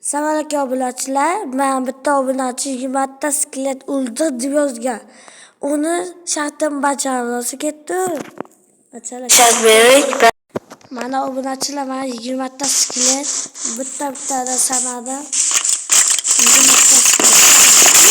Assalomu obunachilar. Men bitta obunachi 20 ta skelet o'ldi deb yozgan. Uni shartim bajarasi ketdi. Mana obunachilar, mana 20 ta skelet bitta sanadi. 20 ta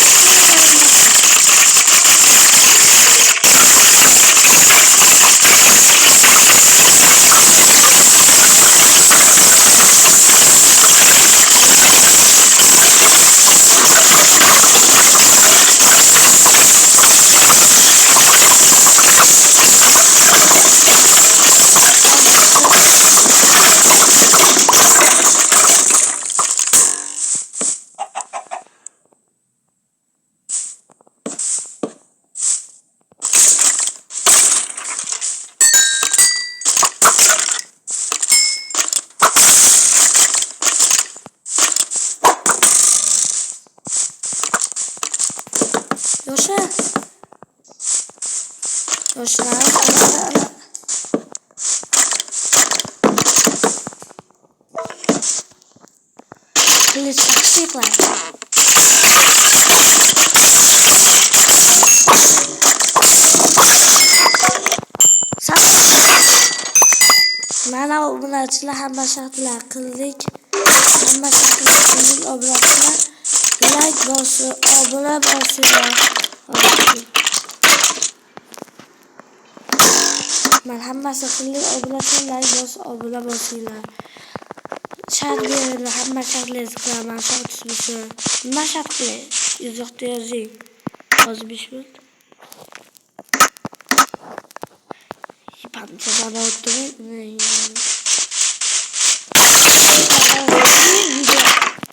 Kılıç taşıyıklar. Mana obunachilar hamma shartlar qildik. Hamma shartlar qildik. Obunachilar like bosib, obuna bosinglar. Men hammasi qildik. Obunachilar like bosib, obuna bosinglar. Şart verin, hamma shartlarni qilaman. Shart ismisi. Nima shart qilay? Izohda yozing. Yozmishman. Pancha bana o'tdi.